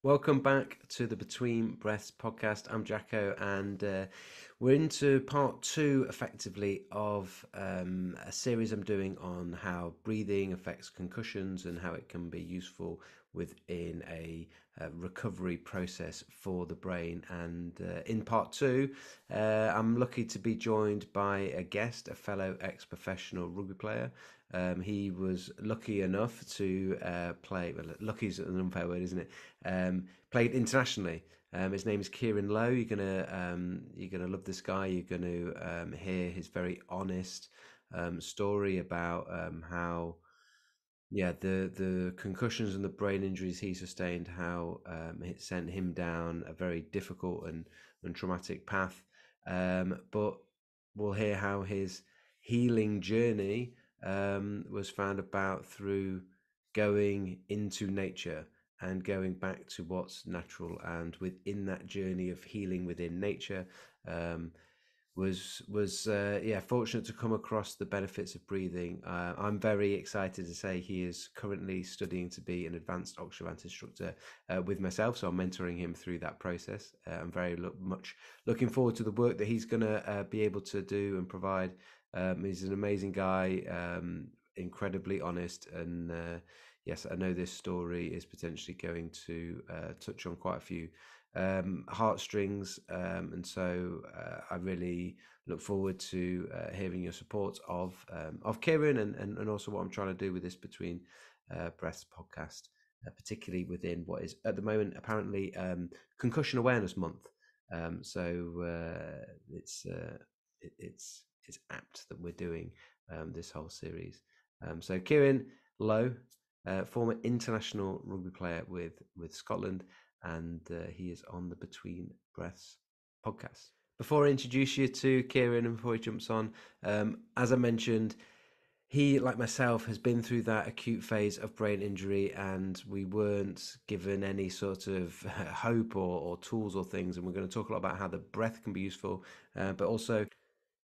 Welcome back to the Between Breaths podcast. I'm Jacko, and we're into part two, effectively, of a series I'm doing on how breathing affects concussions and how it can be useful within a recovery process for the brain. And in part two, I'm lucky to be joined by a guest, a fellow ex-professional rugby player. He was lucky enough to play. Well, lucky is an unfair word, isn't it? Played internationally. His name is Kieran Low. You're gonna love this guy. You're gonna hear his very honest story about how the concussions and the brain injuries he sustained, how it sent him down a very difficult and traumatic path. But we'll hear how his healing journey was found about through going into nature and going back to what's natural. And within that journey of healing within nature, um, was fortunate to come across the benefits of breathing. I'm very excited to say he is currently studying to be an advanced Oxford instructor with myself, so I'm mentoring him through that process. I'm very much looking forward to the work that he's going to be able to do and provide. He's an amazing guy, incredibly honest, and yes, I know this story is potentially going to touch on quite a few heartstrings, and so I really look forward to hearing your support of Kieran and also what I'm trying to do with this Between Breaths podcast, particularly within what is at the moment apparently Concussion Awareness Month. It's apt that we're doing this whole series. So Kieran Low, former international rugby player with Scotland, and he is on the Between Breaths podcast. Before I introduce you to Kieran and before he jumps on, as I mentioned, he, like myself, has been through that acute phase of brain injury, and we weren't given any sort of hope or tools or things. And we're going to talk a lot about how the breath can be useful, but also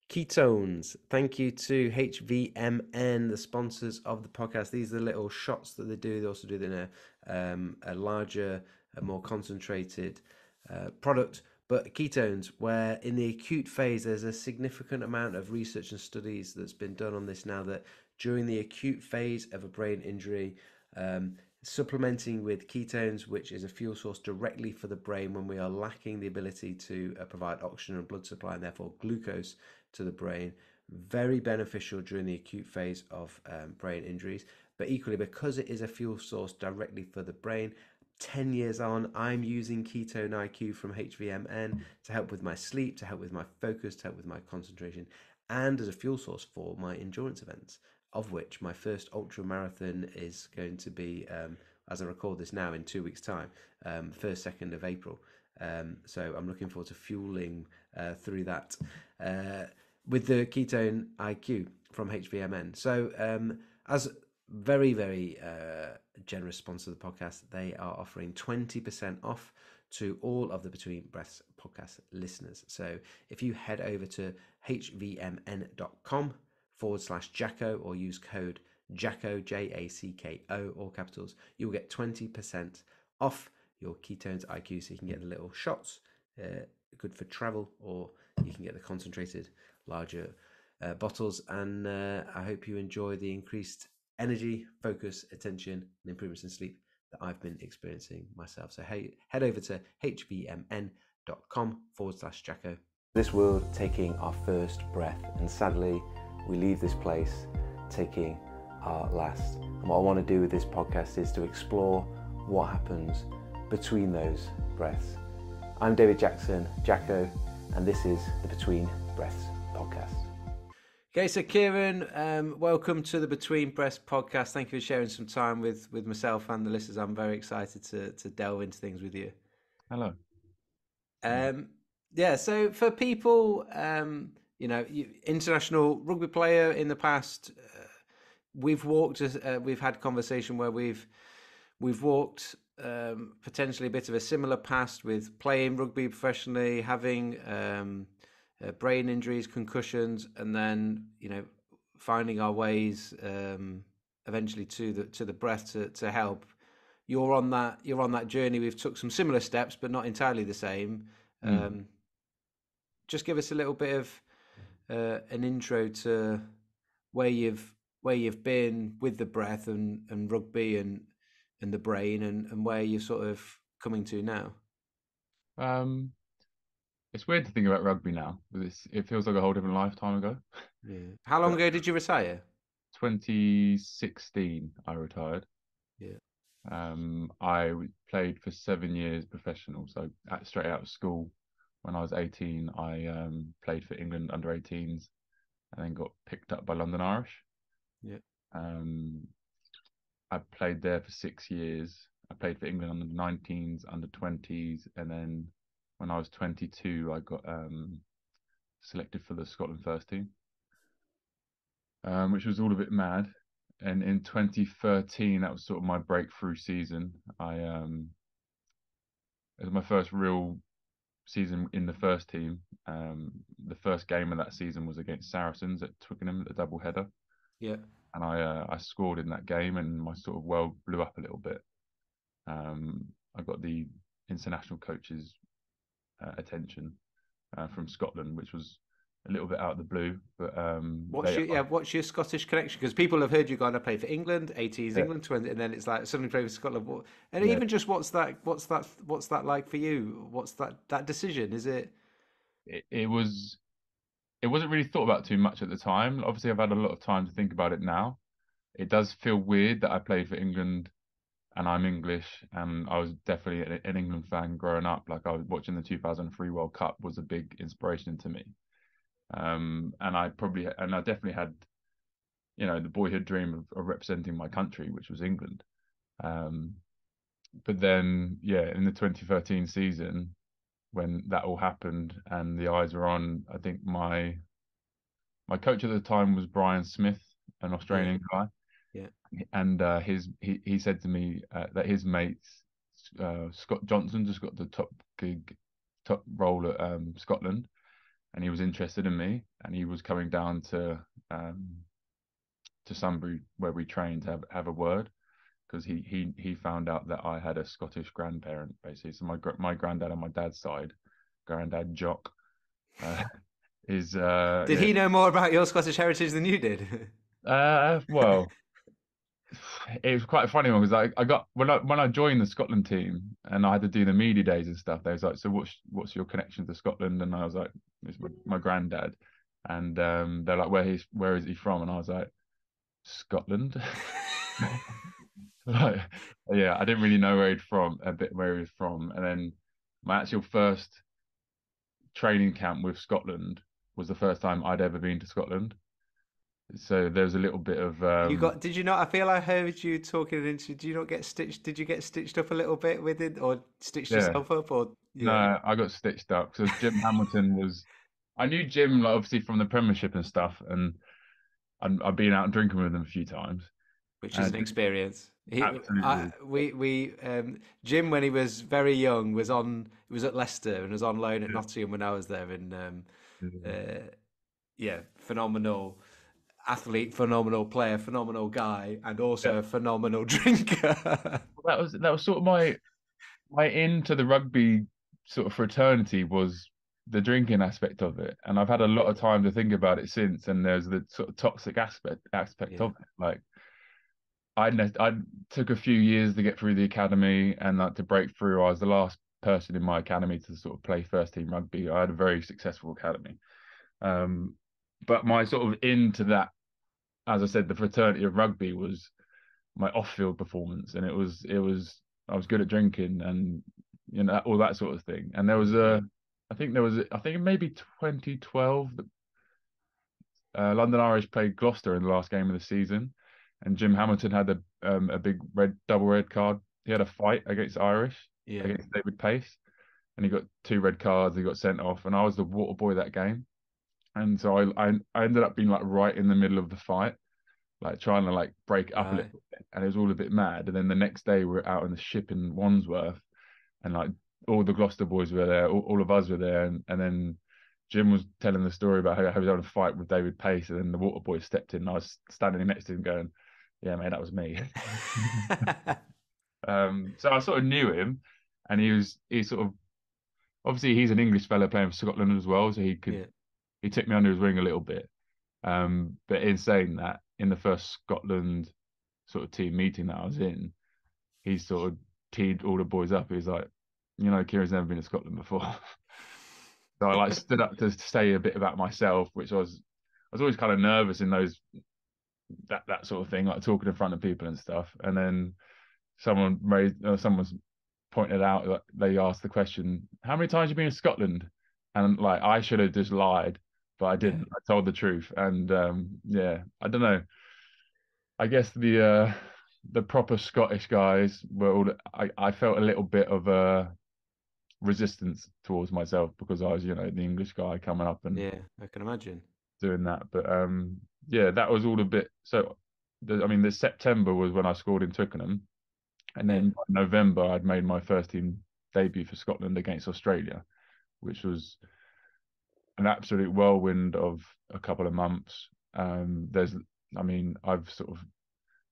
ketones. Thank you to HVMN, the sponsors of the podcast. These are the little shots that they do. They also do it in a larger, a more concentrated product. But ketones, where in the acute phase, there's a significant amount of research and studies that's been done on this now, that during the acute phase of a brain injury, supplementing with ketones, which is a fuel source directly for the brain when we are lacking the ability to provide oxygen and blood supply and therefore glucose to the brain, very beneficial during the acute phase of brain injuries. But equally, because it is a fuel source directly for the brain, 10 years on, I'm using Ketone IQ from HVMN to help with my sleep, to help with my focus, to help with my concentration, and as a fuel source for my endurance events, of which my first ultra marathon is going to be, as I record this now, in 2 weeks' time, 1st, 2nd of April. So I'm looking forward to fueling through that with the Ketone IQ from HVMN. So as very, very generous sponsor of the podcast, they are offering 20% off to all of the Between Breaths podcast listeners. So if you head over to hvmn.com/Jacko or use code Jacko, JACKO, all capitals, you'll get 20% off your Ketones IQ, so you can get the little shots, good for travel, or you can get the concentrated larger bottles. And I hope you enjoy the increased energy, focus, attention, and improvements in sleep that I've been experiencing myself. So hey, head over to hvmn.com/Jacko. This world taking our first breath, and sadly, we leave this place taking our last. And what I want to do with this podcast is to explore what happens between those breaths. I'm David Jackson, Jacko, and this is the Between Breaths podcast. Okay, so Kieran, welcome to the Between Breaths podcast. Thank you for sharing some time with myself and the listeners. I'm very excited to delve into things with you. Hello. So for people, international rugby player in the past, we've had conversation where we've walked potentially a bit of a similar past with playing rugby professionally, having brain injuries, concussions, and then finding our ways eventually to the breath to help you're on that journey. We've took some similar steps, but not entirely the same. Just give us a little bit of an intro to where you've been with the breath and rugby and the brain and where you're sort of coming to now. It's weird to think about rugby now, but it feels like a whole different lifetime ago. Yeah. How long But ago did you retire? 2016, I retired. Yeah. Played for 7 years professional, so straight out of school. When I was 18, I played for England under 18s, and then got picked up by London Irish. Yeah. Um, I played there for 6 years. I played for England under 19s, under 20s, and then when I was 22, I got selected for the Scotland first team, which was all a bit mad. And in 2013, that was sort of my breakthrough season. It was my first real season in the first team. The first game of that season was against Saracens at Twickenham, the double header, Yeah. and I scored in that game, and my sort of world blew up a little bit. I got the international coach's attention from Scotland, which was a little bit out of the blue, but What's your Scottish connection? Because people have heard you going to play for England, 18s yeah, England, 20, and then it's like suddenly play for Scotland. And yeah, even just what's that like for you? What's that decision? Is it? it was. It wasn't really thought about too much at the time. Obviously, I've had a lot of time to think about it now. It does feel weird that I played for England and I'm English, and I was definitely an England fan growing up. Like I was watching the 2003 World Cup was a big inspiration to me. And I definitely had, the boyhood dream of representing my country, which was England. Um, but then, yeah, in the 2013 season, when that all happened and the eyes were on, I think my coach at the time was Brian Smith, an Yeah. Australian guy, Yeah. and he said to me that his mate Scott Johnson just got the top role at Scotland, and he was interested in me, and he was coming down to Sunbury where we trained to have a word because he found out that I had a Scottish grandparent basically. So my granddad on my dad's side, granddad Jock, uh, is Did he know more about your Scottish heritage than you did? well, it was quite a funny one because I got when I joined the Scotland team and I had to do the media days and stuff. They was like, "So what's your connection to Scotland?" And I was like, "It's my granddad." And they're like, "Where is he from?" And I was like, "Scotland." Like, yeah, I didn't really know where he was from. And then my actual first training camp with Scotland was the first time I'd ever been to Scotland. So there was a little bit of Did you not? I feel I heard you talking into. Did you not get stitched? Did you get stitched up a little bit with it, or stitched yeah. yourself up, or yeah? No, I got stitched up because Jim Hamilton was. I knew Jim like, obviously from the Premiership and stuff, and I've been out drinking with him a few times. Which is an And experience. absolutely, Jim, when he was very young, he was at Leicester and was on loan at Nottingham when I was there, and uh, yeah, phenomenal athlete, phenomenal player, phenomenal guy, and yeah. also a phenomenal drinker. That was sort of my into the rugby sort of fraternity was the drinking aspect of it, and I've had a lot of time to think about it since. And there's the sort of toxic aspect Yeah, of it. Like I took a few years to get through the academy and like to break through. I was the last person in my academy to sort of play first team rugby. I had a very successful academy, um, but my sort of into that, as I said, the fraternity of rugby was my off-field performance, and it was I was good at drinking and all that sort of thing. And there was I think maybe 2012 that London Irish played Gloucester in the last game of the season, and Jim Hamilton had a big double red card. He had a fight against Irish yeah. against David Pace, and he got two red cards. He got sent off, and I was the water boy that game. And so I ended up being like right in the middle of the fight, like trying to like break it up a Right. little bit, and it was all a bit mad. And then the next day we were out on the ship in Wandsworth, and like all the Gloucester boys were there, all of us were there, and then Jim was telling the story about how he was having a fight with David Pace, and then the water boy stepped in, and I was standing next to him going, "Yeah, mate, that was me." So I sort of knew him, and he sort of obviously he's an English fella playing for Scotland as well, so Yeah, he took me under his wing a little bit. But in saying that, in the first Scotland sort of team meeting that I was in, he sort of teed all the boys up. He was like, Kieran's never been to Scotland before. So I like stood up to say a bit about myself, which I was always kind of nervous in those that sort of thing, like talking in front of people and stuff. And then someone's pointed out that they asked the question, "How many times have you been to Scotland?" And like I should have just lied, but I yeah, didn't. I told the truth, and yeah, I don't know. I guess the proper Scottish guys were all. I felt a little bit of a resistance towards myself because I was, the English guy coming up and yeah. I can imagine. doing that. But yeah, that was all a bit. So, I mean, the September was when I scored in Twickenham, and Yeah, then by November I'd made my first team debut for Scotland against Australia, which was an absolute whirlwind of a couple of months. I mean, I've sort of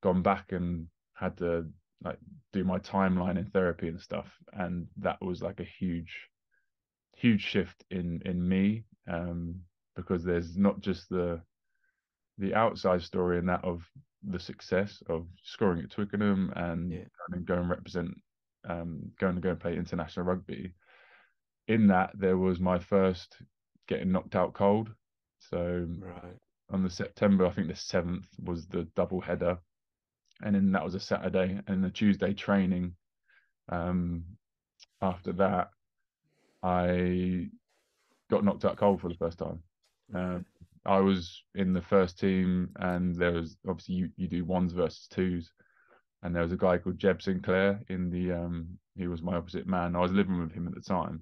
gone back and had to like do my timeline in therapy and stuff, and that was like a huge shift in me, because there's not just the outside story and that of the success of scoring at Twickenham and yeah, go and represent, going to go and play international rugby. In that, there was my first getting knocked out cold. So right. on the September, I think the 7th was the double header, and then that was a Saturday, and the Tuesday training. Um, After that, I got knocked out cold for the first time. Um, Right. I was in the first team, and there was obviously you do ones versus twos, and there was a guy called Jeb Sinclair in the he was my opposite man. I was living with him at the time.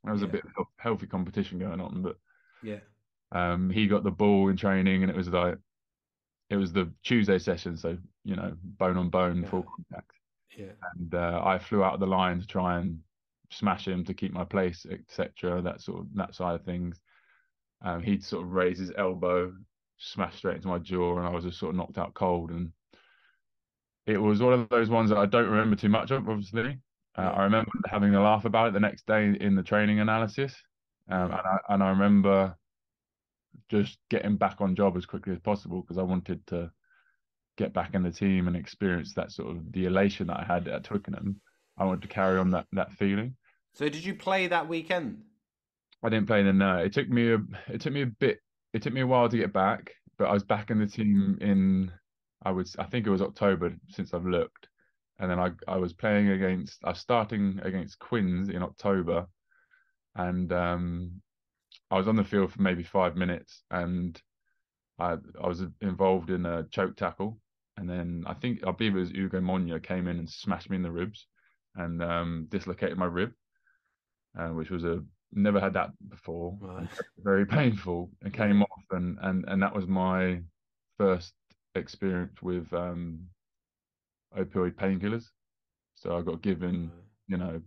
There was a Yeah, bit of healthy competition going on, but yeah, he got the ball in training, and it was the Tuesday session, so bone on bone, full right. contact, Yeah, and I flew out of the line to try and smash him to keep my place, etc. That side of things. He'd sort of raised his elbow, smashed straight into my jaw, and I was just sort of knocked out cold. And it was one of those ones that I don't remember too much of, obviously. yeah, I remember having a laugh about it the next day in the training analysis. right. And I remember just getting back on job as quickly as possible because I wanted to get back in the team and experience that sort of the elation that I had at Twickenham. I wanted to carry on that feeling. So did you play that weekend? I didn't play in the no. It took me a bit it took me a while to get back, but I was back in the team in I think it was October since I've looked. And then I was I was starting against Quins in October, and I was on the field for maybe 5 minutes, and I was involved in a choke tackle, and then I believe it was Ugo Monya came in and smashed me in the ribs and dislocated my rib, which was a never had that before Right. and very painful, and Yeah. came off, and that was my first experience with opioid painkillers. So I got given, Right. you know,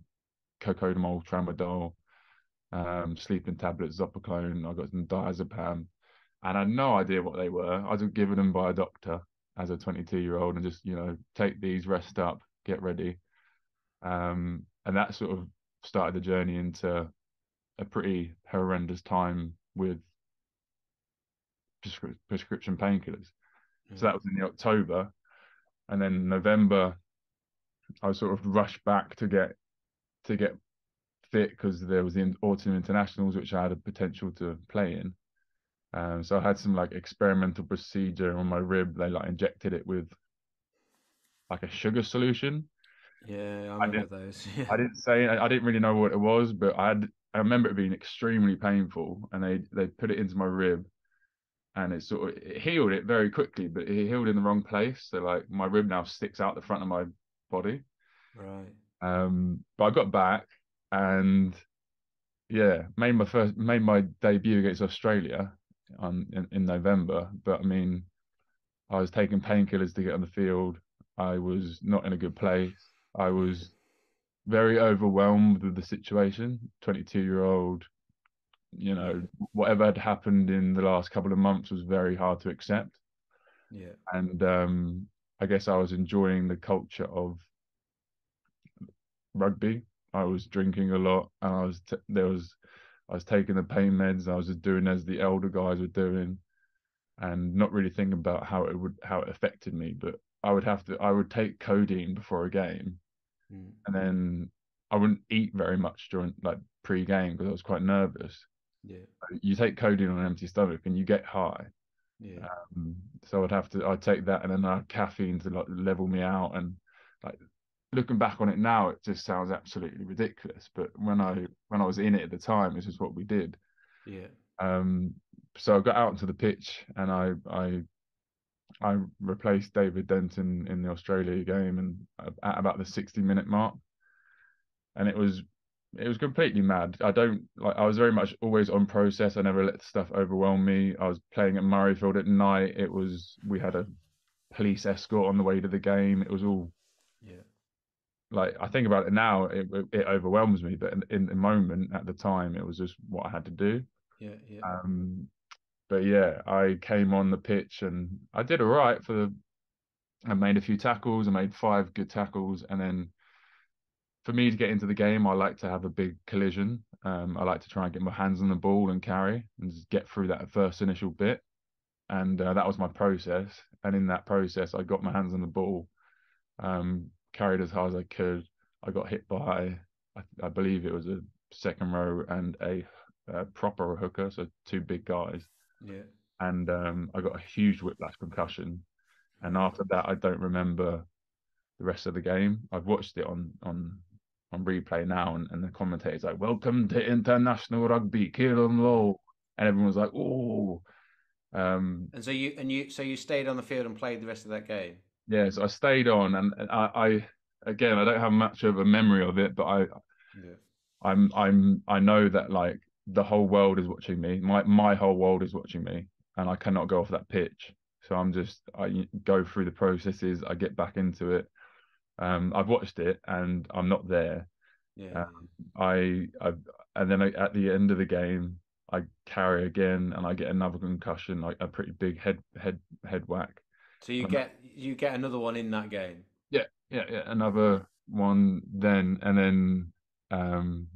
cocodamol, tramadol, sleeping tablets, Zopiclone. I got some diazepam, and I had no idea what they were. I was given them by a doctor as a 22-year-old, and just take these, rest up, get ready, and that sort of started the journey into a pretty horrendous time with prescription painkillers. So Yeah. that was in the October, and then November, I sort of rushed back to get fit because there was the autumn internationals, which I had a potential to play in. So I had some like experimental procedure on my rib. They like injected it with like a sugar solution. Yeah, I I remember didn't those. Yeah. I didn't really know what it was, but I remember it being extremely painful, and they put it into my rib, and it healed it very quickly, but it healed in the wrong place. So like my rib now sticks out the front of my body. Right. But I got back, and yeah, made my debut against Australia in November. But I mean, I was taking painkillers to get on the field. I was not in a good place. I Yeah. was very overwhelmed with the situation. 22-year-old, Yeah. whatever had happened in the last couple of months was very hard to accept. Yeah. And I guess I was enjoying the culture of rugby. I was drinking a lot, and I was taking the pain meds. I was just doing as the elder guys were doing, and not really thinking about how it affected me. But I would take codeine before a game, Mm. and then I wouldn't eat very much during like pre-game because I was quite nervous. Yeah. You take codeine on an empty stomach and you get high. Yeah. So I'd take that and then I'd caffeine to like level me out. And like looking back on it now, it just sounds absolutely ridiculous. But Yeah. when I was in it at the time, this is what we did. Yeah. Um, so I got out onto the pitch and I replaced David Denton in the Australia game and at about the 60-minute mark, and it was completely mad. I was very much always on process. I never let stuff overwhelm me. I was playing at Murrayfield at night. We had a police escort on the way to the game. It was all Yeah. like, I think about it now, it overwhelms me, but in the moment at the time, it was just what I had to do. Yeah. Yeah. Um, but yeah, I came on the pitch and I did all right I made a few tackles. I made 5 good tackles, and then for me to get into the game, I like to have a big collision. I like to try and get my hands on the ball and carry and just get through that first initial bit. And that was my process. And in that process, I got my hands on the ball, carried as hard as I could. I got hit by, I believe it was a second row and a proper hooker, so 2 big guys. Yeah. And I got a huge whiplash concussion. And after that, I don't remember the rest of the game. I've watched it on replay now, and the commentator's like, "Welcome to international rugby, Kieran Yeah. Low," and everyone's like, "Oh." And so you stayed on the field and played the rest of that game. Yeah, so I stayed on, and I again, I don't have much of a memory of it, but Yeah. I know that like the whole world is watching me. My whole world is watching me, and I cannot go off that pitch. So I go through the processes. I get back into it. I've watched it, and I'm not there. Yeah. Um, Yeah. I and then at the end of the game, I carry again, and I get another concussion, like a pretty big head whack. So And you get another one in that game. yeah, yeah, another one then, and then um,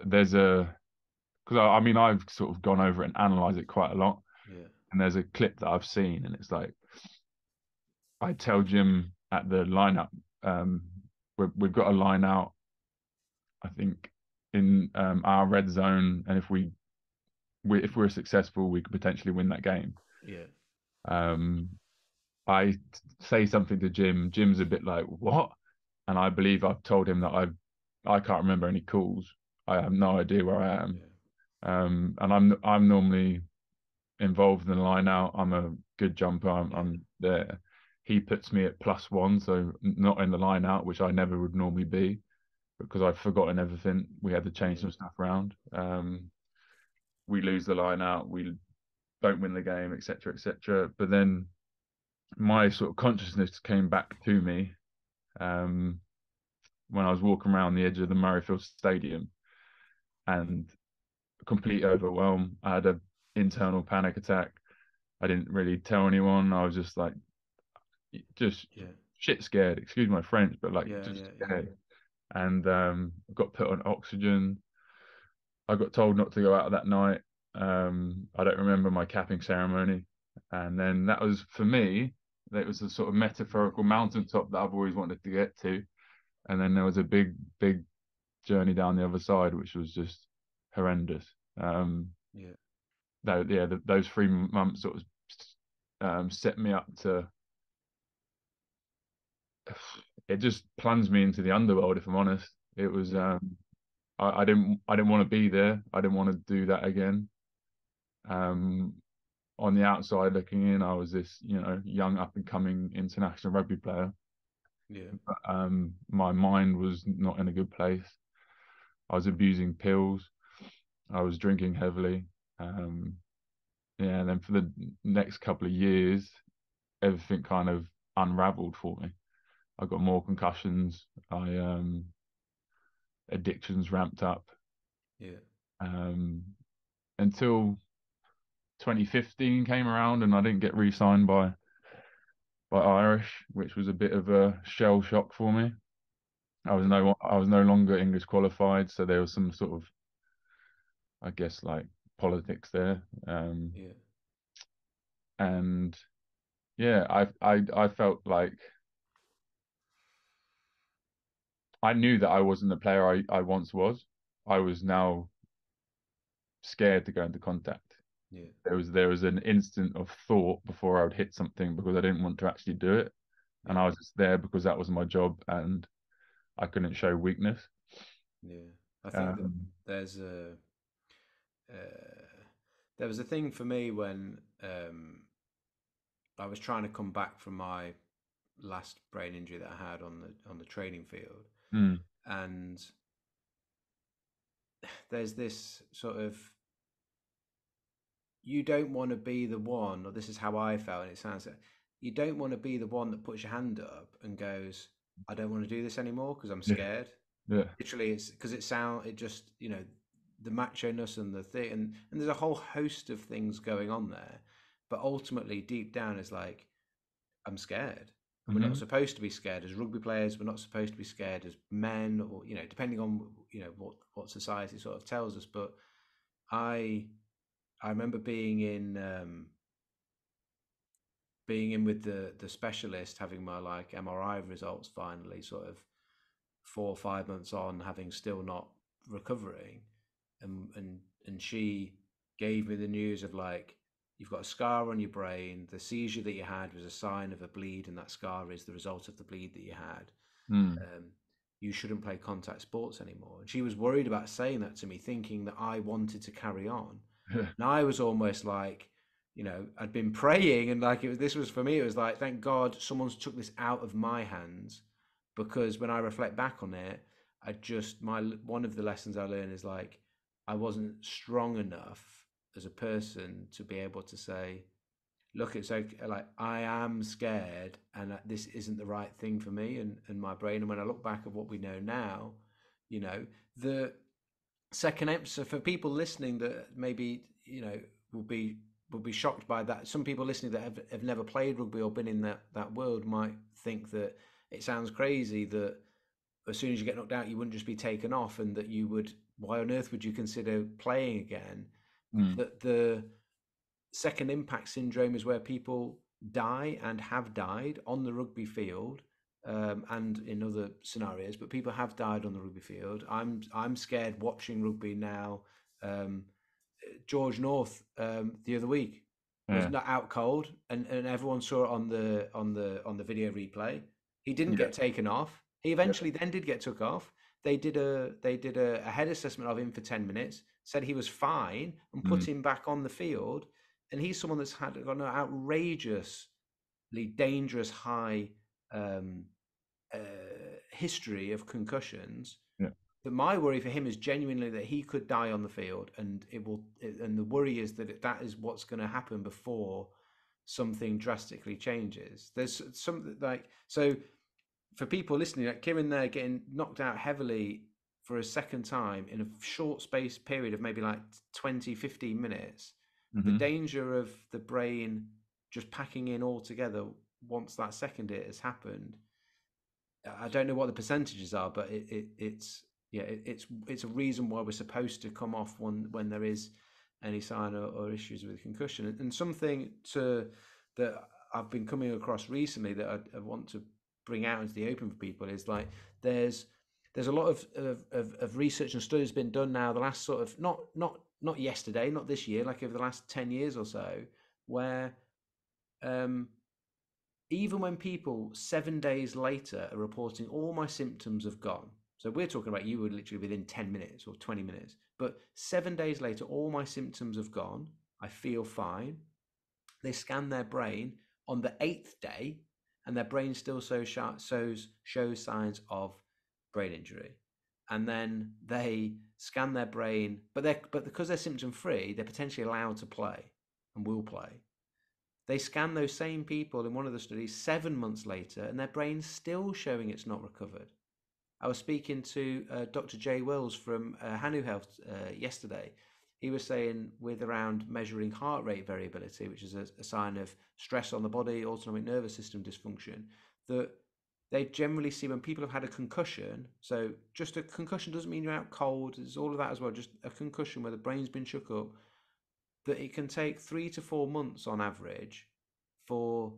there's a because I mean I've sort of gone over it and analysed it quite a lot, Yeah. and there's a clip that I've seen, and it's like I tell Jim at the lineup, um, we've got a line out, I think, in our red zone, and if we're successful, we could potentially win that game. Yeah. Um, I say something to Jim. Jim's a bit like, "What?" And I believe I've told him that I can't remember any calls. I have no idea where I am. Yeah. And I'm normally involved in the line out. I'm a good jumper. Yeah. I'm there. He puts me at +1, so not in the line out, which I never would normally be because I've forgotten everything. We had to change Yeah. some stuff around. We lose the line out. We don't win the game, etc., etc. But then my sort of consciousness came back to me um, when I was walking around the edge of the Murrayfield Stadium, and complete overwhelm. I had an internal panic attack. I didn't really tell anyone. I was just like, just Yeah. shit scared. Excuse my French, but like Yeah. just Yeah. Yeah. scared. And got put on oxygen. I got told not to go out that night. I don't remember my capping ceremony. And then that was for me, that was a sort of metaphorical mountaintop that I've always wanted to get to. And then there was a big journey down the other side, which was just horrendous. Yeah. Those 3 months sort of set me up to. It just plunged me into the underworld. If I'm honest, it was. Yeah. I didn't want to be there. I didn't want to do that again. Um, on the outside looking in, I was this, young up and coming international rugby player. Yeah. But, my mind was not in a good place. I was abusing pills. I was drinking heavily. Um, yeah, and then for the next couple of years, everything kind of unraveled for me. I got more concussions. I Addictions ramped up Yeah. um, until 2015 came around, and I didn't get re-signed by Irish, which was a bit of a shell shock for me. I was no longer English qualified, so there was some sort of, I guess, like politics there. Yeah, And yeah, I felt like I knew that I wasn't the player I once was. I was now scared to go into contact. yeah, There was an instant of thought before I would hit something because I didn't want to actually do it. And yeah, I was just there because that was my job and I couldn't show weakness. yeah. I think that Um, there's a there was a thing for me when I was trying to come back from my last brain injury that I had on the training field, mm, and there's this sort of, you don't want to be the one, or this is how I felt, and it sounds like you don't want to be the one that puts your hand up and goes, "I don't want to do this anymore because I'm yeah, scared." yeah, Literally, it's because it just, the macho ness and the thing, and there's a whole host of things going on there, but ultimately deep down is like, I'm scared. And we're not hmm supposed to be scared as rugby players. We're not supposed to be scared as men, or depending on what society sort of tells us. But I I remember being in with the specialist, having my like MRI results finally, sort of 4 or 5 months on, having still not recovering, and she gave me the news of like, you've got a scar on your brain. The seizure that you had was a sign of a bleed, and that scar is the result of the bleed that you had. mm, Um, you shouldn't play contact sports anymore. And she was worried about saying that to me, thinking that I wanted to carry on. yeah, And I was almost like, I'd been praying, and like this was for me. It was like, thank God someone's took this out of my hands, because when I reflect back on it, I just my one of the lessons I learned is like, I wasn't strong enough as a person to be able to say, look, it's okay. Like, I am scared, and this isn't the right thing for me and my brain. And when I look back at what we know now, the second episode, for people listening that maybe will be will be shocked by that. Some people listening that have never played rugby or been in that world might think that it sounds crazy that as soon as you get knocked out, you wouldn't just be taken off, and that you would. Why on earth would you consider playing again? mm, The second impact syndrome is where people die and have died on the rugby field, and in other scenarios, but people have died on the rugby field. I'm scared watching rugby now. Um, George North, the other week, was yeah, not out cold, and everyone saw it on the video replay. He didn't yeah, get taken off. He yeah, eventually then did get took off. They did a head assessment of him for 10 minutes, said he was fine, and mm, put him back on the field. And he's someone that's had got an outrageously dangerous high um, uh, history of concussions. yeah, But my worry for him is genuinely that he could die on the field, and and the worry is that that is what's going to happen before something drastically changes. There's something like, so for people listening, like Kieran there getting knocked out heavily for a second time in a short space period of maybe like 20, 15 minutes, the hmm danger of the brain just packing in altogether once that second hit has happened. I don't know what the percentages are, but it's yeah, it's a reason why we're supposed to come off when there is any sign or issues with concussion. And something that I've been coming across recently that I want to bring out into the open for people is like, there's there's a lot of research and studies been done now, the last sort of, not yesterday, not this year, like over the last 10 years or so, where um even when people 7 days later are reporting, all my symptoms have gone. So we're talking about, you were literally within 10 minutes or 20 minutes, but 7 days later, all my symptoms have gone. I feel fine. They scan their brain on the eighth day, and their brain still shows signs of brain injury. And then they scan their brain, but because they're symptom free, they're potentially allowed to play and will play. They scan those same people in one of the studies 7 months later, and their brain's still showing it's not recovered. I was speaking to Dr. Jay Wills from Hanu Health yesterday. He was saying, with around measuring heart rate variability, which is a sign of stress on the body, autonomic nervous system dysfunction, that they generally see when people have had a concussion. So just a concussion doesn't mean you're out cold. There's all of that as well. Just a concussion where the brain's been shook up. That it can take 3 to 4 months on average for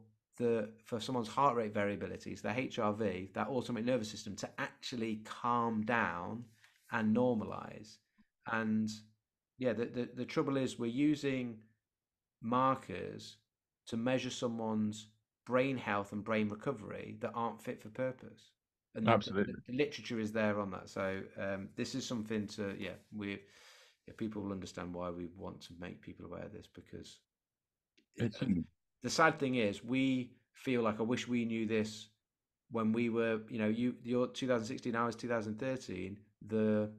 for someone's heart rate variabilities, the HRV, that autonomic nervous system, to actually calm down and normalize. And yeah, the trouble is we're using markers to measure someone's brain health and brain recovery that aren't fit for purpose. And Absolutely. the literature is there on that. So this is something to, people will understand why we want to make people aware of this, because It's huge. the sad thing is we feel like I wish we knew this when we were, you're 2016, I was 2013. The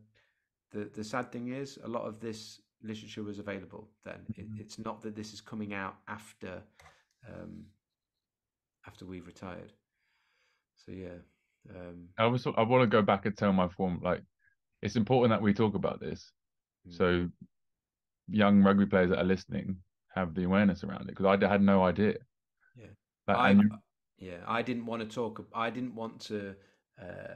sad thing is a lot of this literature was available then. It's not that this is coming out um, after we've retired. So yeah, I want to go back and tell my form, like, it's important that we talk about this, mm, so young rugby players that are listening have the awareness around it, because I had no idea. yeah. Like, I and Yeah, I didn't want to talk. I didn't want to. Uh,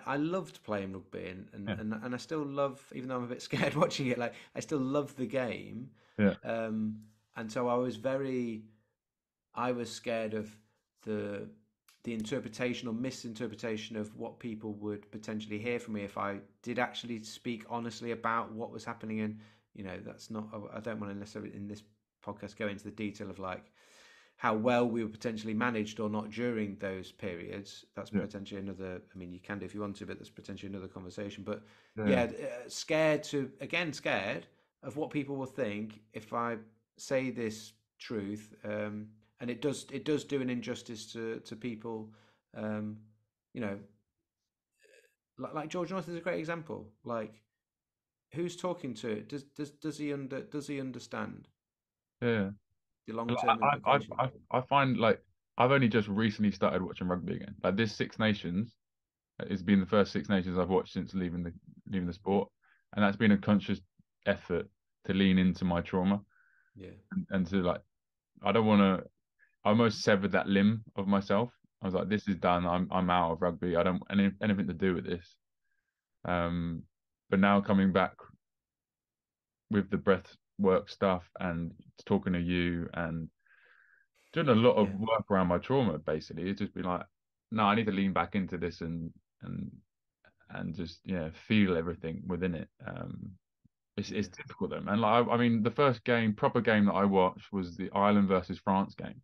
I loved playing rugby, yeah, and I still love, even though I'm a bit scared watching it. Like I still love the game, yeah, um, and so I was scared of the the interpretation or misinterpretation of what people would potentially hear from me if I did actually speak honestly about what was happening. And that's not. I don't want to necessarily in this podcast go into the detail of like how well we were potentially managed or not during those periods. That's yeah, potentially another. I mean, you can do if you want to, but that's potentially another conversation. But yeah, yeah, scared of what people will think if I say this truth, and it does do an injustice to people. Um, you know, like George North is a great example. Like, who's talking to it? Does he understand yeah. the long Like, term implications? I find, like, I've only just recently started watching rugby again. Like, this Six Nations has been the first Six Nations I've watched since leaving the sport, and that's been a conscious effort to lean into my trauma, Yeah, and to, like, I don't want to. I almost severed that limb of myself. I was like, this is done. I'm out of rugby. I don't want anything to do with this. Um, but now coming back with the breath work stuff and talking to you and doing a lot of yeah, work around my trauma, basically, it's just been like, no, I need to lean back into this and and just, yeah, feel everything within it. It's yeah. difficult though, man. Like, I mean, the first proper game that I watched was the Ireland versus France game.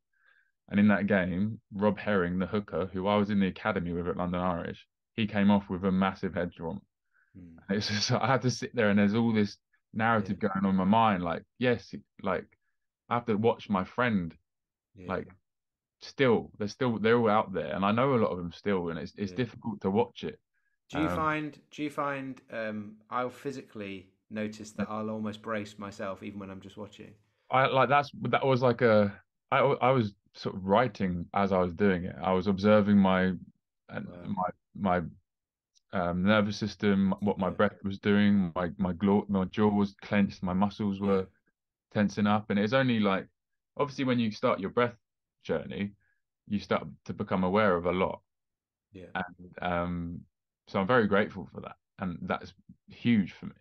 And in that game, Rob Herring, the hooker, who I was in the academy with at London Irish, he came off with a massive head trauma. Mm. And it's just, I had to sit there, and there's all this Yeah, narrative going on in my mind. Like, yes, like, I have to watch my friend, yeah, like, they're all out there, and I know a lot of them still, and it's yeah. difficult to watch it. Do you find I'll physically notice that I'll almost brace myself even when I'm just watching. I like that was like I was sort of writing as I was doing it. I was observing Wow. my nervous system, what my Yeah, breath was doing, my jaw was clenched, my muscles yeah, were tensing up, and it's only like, obviously, when you start your breath journey, you start to become aware of a lot, yeah, and so I'm very grateful for that, and that's huge for me,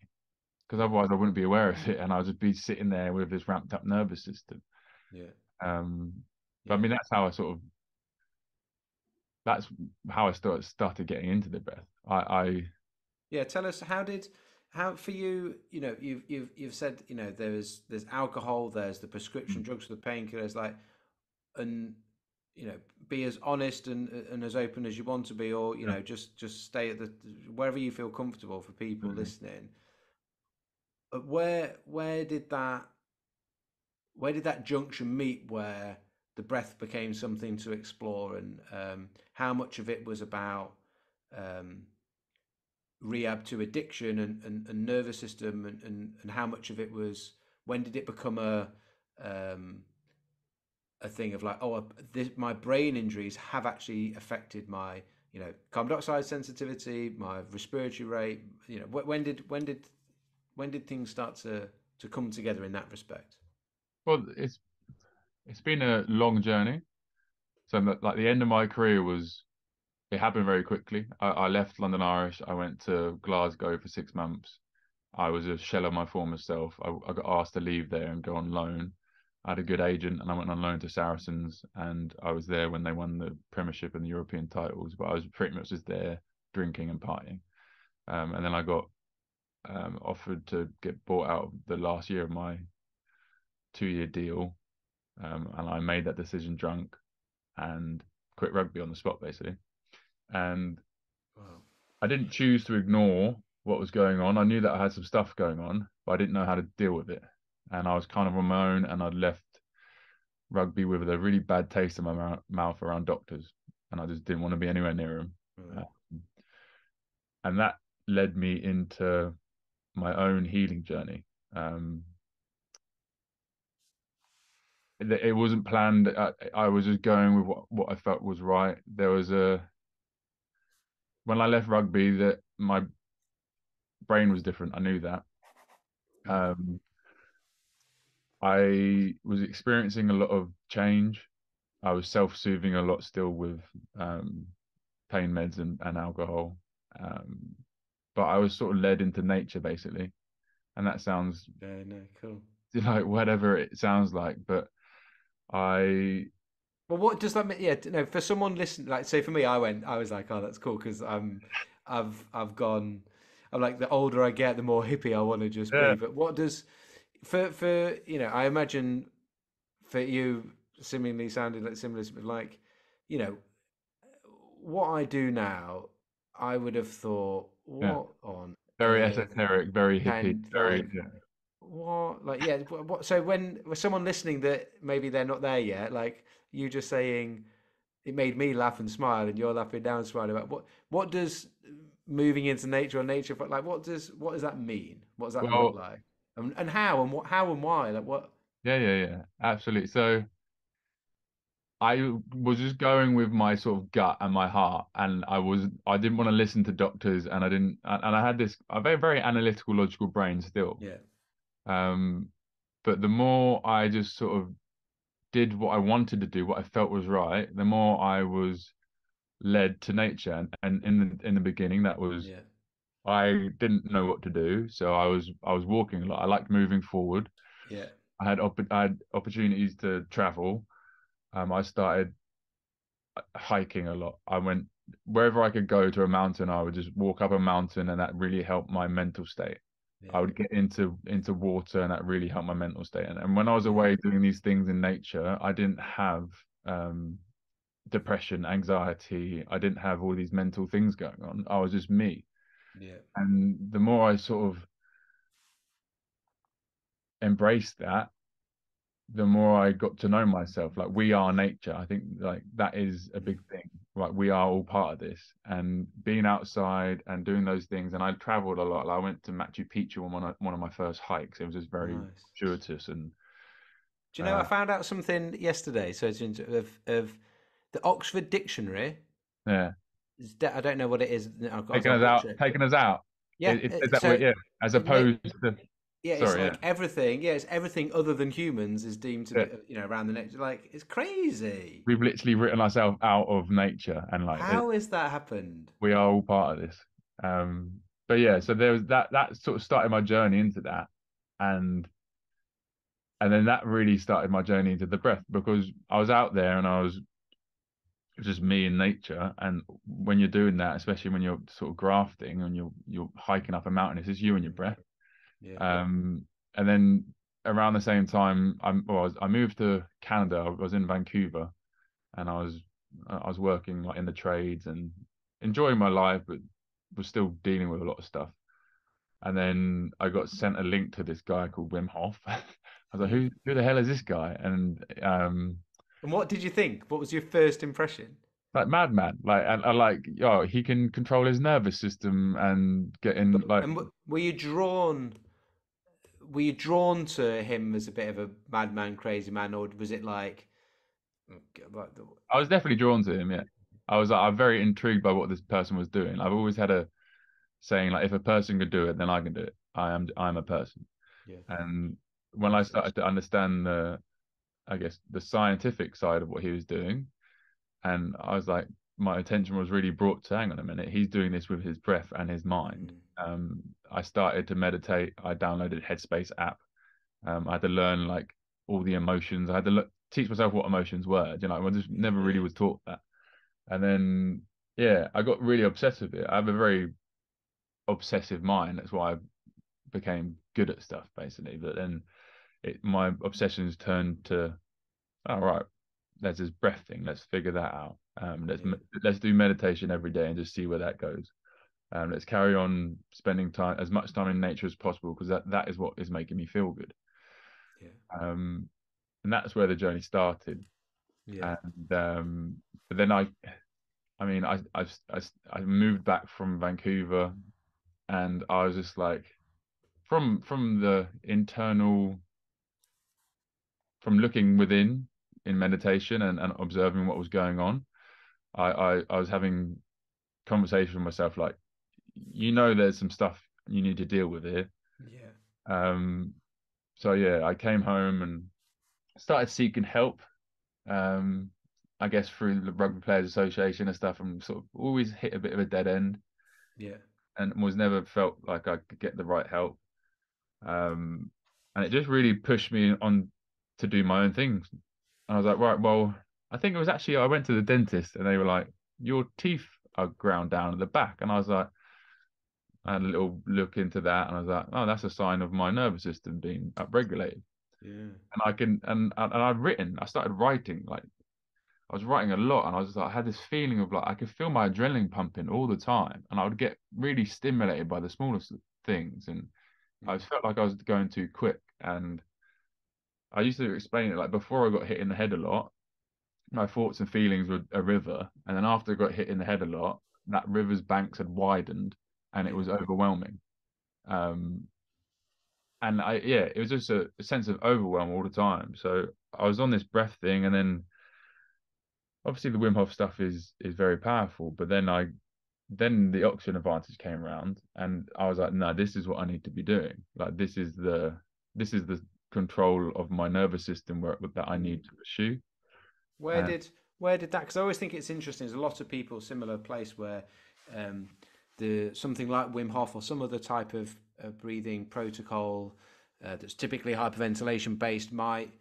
because yeah, otherwise I wouldn't be aware of it, and I'll just be sitting there with this ramped up nervous system. yeah, Um, but I yeah. mean, that's how I started getting into the breath. I Yeah, tell us how for you, you've said, there's alcohol, there's the prescription drugs for the painkillers, like, and be as honest and as open as you want to be, or yeah, just stay at the wherever you feel comfortable for people absolutely. listening. But where did that junction meet where the breath became something to explore, and how much of it was about um, rehab to addiction and nervous system, and how much of it was, when did it become um, a thing of like, oh, my brain injuries have actually affected my carbon dioxide sensitivity, my respiratory rate. When did things start to come together in that respect? Well, it's been a long journey. So, like, the end of my career was it happened very quickly. I left London Irish. I went to Glasgow for 6 months. I was a shell of my former self. I got asked to leave there and go on loan. I had a good agent, and I went on loan to Saracens, and I was there when they won the Premiership and the European titles. But I was pretty much just there drinking and partying. And then I got offered to get bought out of the last year of my 2-year deal, and I made that decision drunk and quit rugby on the spot, basically. And Wow. I didn't choose to ignore what was going on. I knew that I had some stuff going on, but I didn't know how to deal with it. And I was kind of on my own, and I'd left rugby with a really bad taste in my mouth around doctors, and I just didn't want to be anywhere near them. Right. And that led me into my own healing journey. It wasn't planned. I was just going with what I felt was right. There was a when I left rugby that my brain was different. I knew that. Mm. Um, I was experiencing a lot of change. I was self-soothing a lot still with um, pain meds and alcohol. Um, but I was sort of led into nature basically. And that sounds Yeah, no, cool. like whatever it sounds like, but I Well, what does that mean? Yeah, no, for someone listening, like, say for me, I was like, oh, that's cool because I've gone, I'm like, the older I get, the more hippie I want to just yeah, be. But what does, I imagine for you, seemingly sounded like similar, like, you know, what I do now, I would have thought, yeah, what on very earth esoteric, very hippie, can very like yeah. what like yeah what so when someone listening that maybe they're not there yet, like you just saying it made me laugh and smile and you're laughing down and smiling about what does moving into nature or nature like what does that mean, what does that look Well, like, and how and why, like what. yeah, absolutely. So I was just going with my sort of gut and my heart, and I didn't want to listen to doctors, and I didn't, and I had this a very analytical, logical brain still. Yeah, Um, but the more I just sort of did what I wanted to do, what I felt was right, the more I was led to nature. And in the beginning, that was yeah, I didn't know what to do, so I was walking a lot. I liked moving forward. yeah, I had opportunities to travel. I started hiking a lot. I went wherever I could go to a mountain. I would just walk up a mountain, and that really helped my mental state. I yeah, would get into water, and that really helped my mental state. And when I was yeah, away doing these things in nature, I didn't have um, depression, anxiety. I didn't have all these mental things going on. I was just me. yeah, And the more I sort of embraced that, the more I got to know myself. Like we are nature. I think like that is a mm, big thing. Like we are all part of this. And being outside and doing those things. And I traveled a lot. Like, I went to Machu Picchu on one of my first hikes. It was just very nice. fortuitous and Do you know, I uh, found out something yesterday, so it's of the Oxford Dictionary. yeah, I don't know what it is. taking I'll us out, butcher it. taking us out. Yeah, It says that way, so yeah. As it may, opposed to, yeah, it's sorry, yeah. like everything. Yeah, it's everything other than humans is deemed to Yeah. be, around the next. Like it's crazy. We've literally written ourselves out of nature, and like How has that happened? we are all part of this. Um, but yeah, so there was that sort of started my journey into that, and and then that really started my journey into the breath because I was out there and it was just me in nature, and when you're doing that, especially when you're sort of grafting and you're hiking up a mountain, it's just you and your Mm, breath. yeah, And then around the same time, I moved to Canada. I was in Vancouver, and I was working like in the trades and enjoying my life, but was still dealing with a lot of stuff. And then I got sent a link to this guy called Wim Hof. I was like, yeah. who the hell is this guy? And And what did you think? What was your first impression? like madman, like and I like, oh, he can control his nervous system and get in like And were you drawn to him as a bit of a madman, crazy man, or was it like the I was definitely drawn to him, yeah. I'm very intrigued by what this person was doing. I've always had a saying like if a person could do it, then I can do it. I'm a person. yeah, And when I nice. started to understand I guess the scientific side of what he was doing, and I was like, my attention was really brought to, hang on a minute, he's doing this with his breath and his mind. Mm. I started to meditate. I downloaded Headspace app. I had to learn like all the emotions. I had to teach myself what emotions were. You know, I just never really Yeah. was taught that. And then, yeah, I got really obsessed with it. I have a very obsessive mind. That's why I became good at stuff, basically. But then my obsessions turned to, all right, there's this breath thing. Let's figure that out. Yeah. Let's do meditation every day and just see where that goes. Let's carry on spending time as much time in nature as possible because that is what is making me feel good. Yeah. Um, and that's where the journey started. Yeah. And but then I mean, I moved back from Vancouver, and I was just like, from the internal, from looking within in meditation and observing what was going on, I was having conversation with myself like, there's some stuff you need to deal with here. Yeah. Um, so yeah, I came home and started seeking help. Um, I guess through the Rugby Players Association and stuff, and sort of always hit a bit of a dead end, Yeah. and was never felt like I could get the right help. Um, and it just really pushed me on to do my own things. And I was like, right, well, I think it was actually I went to the dentist, and they were like, your teeth are ground down at the back, and I was like, I had a little look into that, and I was like, oh, that's a sign of my nervous system being upregulated. Yeah. And I can, and I started writing like I was writing a lot, and I was like, I had this feeling of like I could feel my adrenaline pumping all the time, and I would get really stimulated by the smallest things, and I Mm. felt like I was going too quick. And I used to explain it like before I got hit in the head a lot, my thoughts and feelings were a river, and then after I got hit in the head a lot, that river's banks had widened, and it Yeah. was overwhelming. Um, and yeah, it was just a sense of overwhelm all the time. So I was on this breath thing, and then obviously the Wim Hof stuff is very powerful, but then the oxygen advantage came around, and I was like, no, this is what I need to be doing. Like this is the control of my nervous system that I Mm. need to pursue. Where And did where did that? Because I always think it's interesting. There's a lot of people similar place where um, the something like Wim Hof or some other type of breathing protocol that's typically hyperventilation based might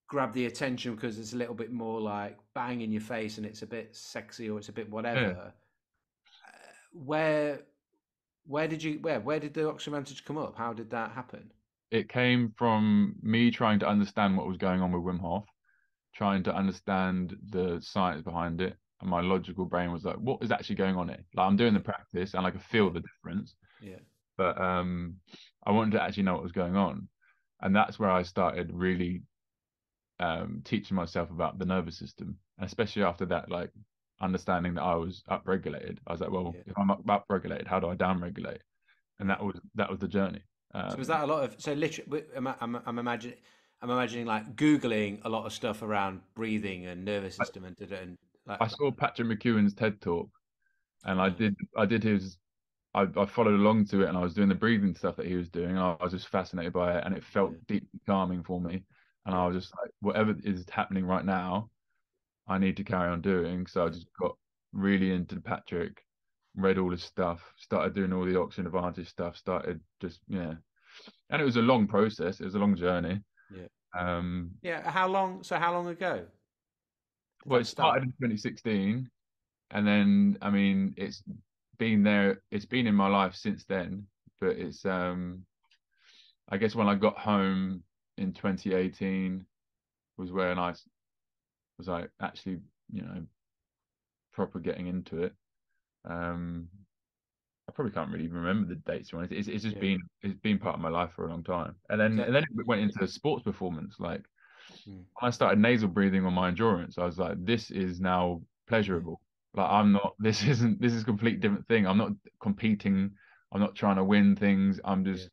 grab the attention because it's a little bit more like bang in your face and it's a bit sexy or it's a bit yeah, whatever. Where where did the oxygen advantage come up? How did that happen? it came from me trying to understand what was going on with Wim Hof, trying to understand the science behind it. And my logical brain was like, what is actually going on here? Like I'm doing the Yeah, practice and I could feel yeah, the difference, yeah, but I wanted to actually know what was going on. And that's where I started really teaching myself about the nervous system, and especially after that, like understanding that I was upregulated. I was like, well, yeah, if I'm upregulated, how do I downregulate? And yeah. that was the journey. So was that a lot of so literally? I'm imagining like googling a lot of stuff around breathing and nervous I, system and like I saw Patrick McEwen's TED talk, and nice. I did his. I followed along to it, and I was doing the breathing stuff that he was doing. And I was just fascinated by it, and it felt Yeah, deeply calming for me. And I yeah, was just like, whatever is happening right now, I need to carry on doing. So I yeah, just got really into Patrick, read all his stuff, started doing all the Oxygen Advantage stuff, started just, yeah. And it was a long process, it was a long journey. yeah. Um, Yeah. How long? So how long ago did well, that it started start? in 2016, and then, I mean, it's been in my life since then, but I guess when I got home in 2018 was when I was like actually, proper getting into it. Um, I probably can't really remember the dates or anything. It's just Yeah. been part of my life for a long time. And Is then that? and then it went into sports performance. Like Mm, when I started nasal breathing on my endurance, I was like, this is now yeah, pleasurable. Like yeah, this is a complete different thing. I'm not competing. I'm not trying to win things. yeah,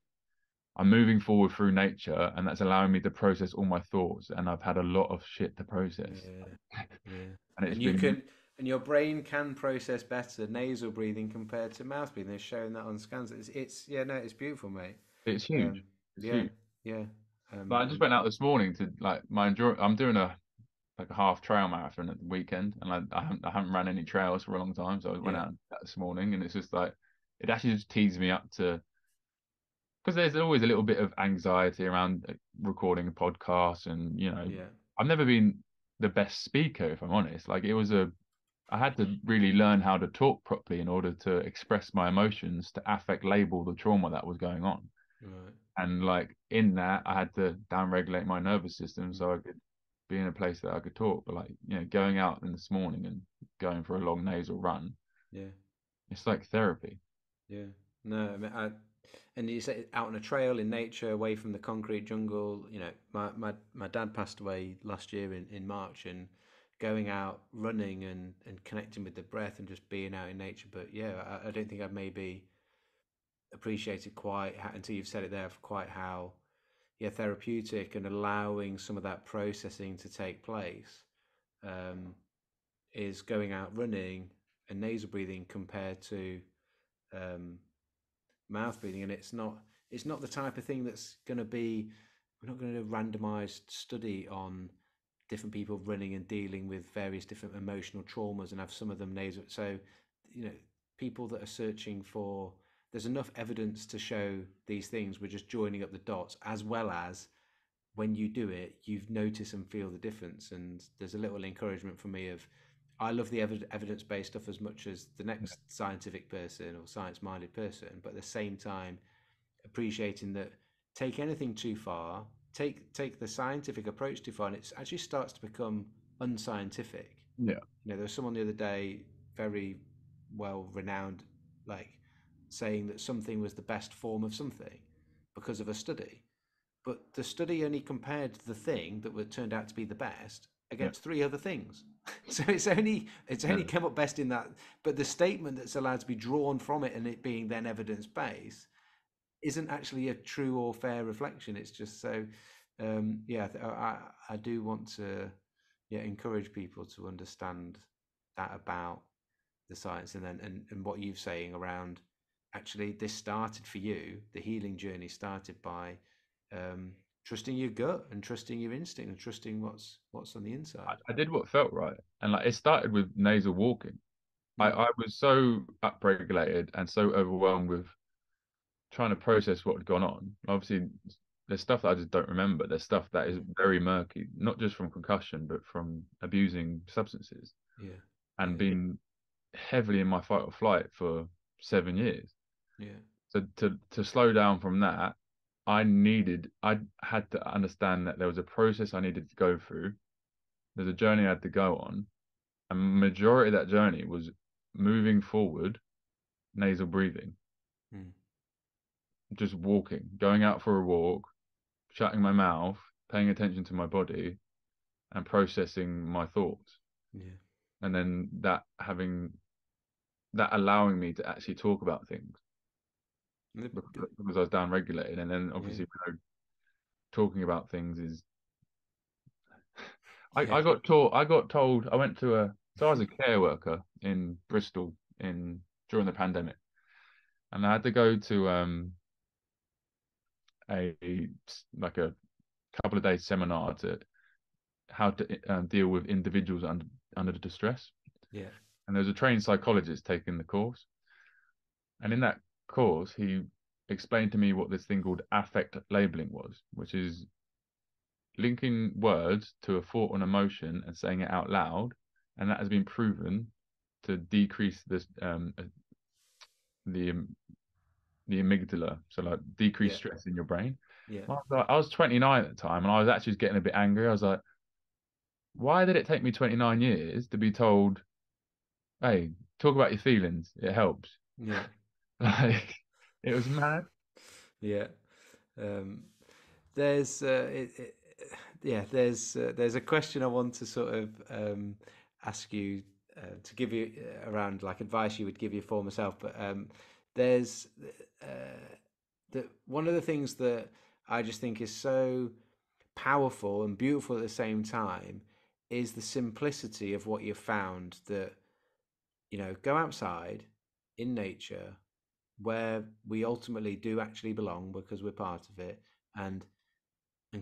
I'm moving forward through nature, and that's allowing me to process all my thoughts. And I've had a lot of shit to process, yeah, yeah. and it's And you been can, and your brain can process better nasal breathing compared to mouth breathing. They're showing that on scans. It's yeah, no, it's beautiful, mate. it's Um, huge. It's yeah, huge. yeah. Like I just And went out this morning to like my endurance. I'm doing a like a half trail marathon at the weekend, and I haven't ran any trails for a long time, so I went Yeah. out this morning, and it's just like it actually just teased me up to because there's always a little bit of anxiety around recording a podcast, and Yeah. I've never been the best speaker, if I'm honest. Like I had to really learn how to talk properly in order to express my emotions to affect label the trauma that was going on. Right. And like in that, I had to down-regulate my nervous system Mm. so I could be in a place that I could talk. But like, going out in this morning and going for a long nasal run, Yeah. it's like therapy. Yeah. No, I mean, and you say out on a trail in nature, away from the concrete jungle. My dad passed away last year in March, and going out running and connecting with the breath and just being out in nature. But yeah, I don't think I've maybe appreciated quite until you've said it there, for quite how yeah therapeutic and allowing some of that processing to take place um, is going out running and nasal breathing compared to um, mouth breathing, and it's not the type of thing that's going to be. We're not going to do a randomized study on different people running and dealing with various different emotional traumas and have some of them nasal. So, you know, people that are searching for, there's enough evidence to show these things. We're just joining up the dots, as well as when you do it, you've noticed and feel the difference. And there's a little encouragement for me of, I love the evidence-based stuff as much as the Yeah, next scientific person or science-minded person, but at the same time, appreciating that take anything too far, take the scientific approach too far, and it actually starts to become unscientific. yeah, There was someone the other day, very well renowned, like saying that something was the best form of something because of a study, but the study only compared the thing that turned out to be the best yeah, against three other things. So it's only yeah, come up best in that. But the statement that's allowed to be drawn from it and it being then evidence based isn't actually a true or fair reflection. It's just so. Yeah, I do want to yeah encourage people to understand that about the science, and then and what you're saying around actually this started for you. The healing journey started by um, trusting your gut and trusting your instinct and trusting what's on the I, inside. I did what felt right, and like it started with nasal walking. I, Mm, I was so upregulated and so overwhelmed with trying to process what had gone on. Obviously, there's stuff that I just don't remember. There's stuff that is mm, very murky, not just from concussion, but from abusing substances yeah, and yeah, being heavily in my fight or flight for 7 years. yeah, So to slow down from that, I had to understand that there was a process I needed to go through. There's a journey I had to go on. And majority of that journey was moving forward, nasal breathing, mm, just walking, going out for a walk, shutting my mouth, paying attention to my body, and processing my thoughts. yeah. And then that allowing me to actually talk about things The- the- because I was down regulated. And then yeah, obviously, talking about things is yeah, I got told I went to so I was a care worker in Bristol in during the pandemic, and I had to go to a like a couple of days seminar to how to deal with individuals under distress. yeah, And there's a trained psychologist taking the course, and in that course he explained to me what this thing called affect labeling was, which is linking words to a thought and emotion and saying it out loud, and that has been proven to decrease the the amygdala, so like decrease yeah, stress in your brain. yeah, I was 29 at the time, and I was actually getting a bit angry. I was like, why did it take me 29 years to be told, hey, talk about your feelings, it helps? yeah, Like, it was mad. yeah. Um, there's yeah, there's a question I want to sort of ask you to give you around like advice you would give your former self, but there's one of the things that I just think is so powerful and beautiful at the same time is the simplicity of what you've found that go outside in nature where we ultimately do actually belong because we're part of it, and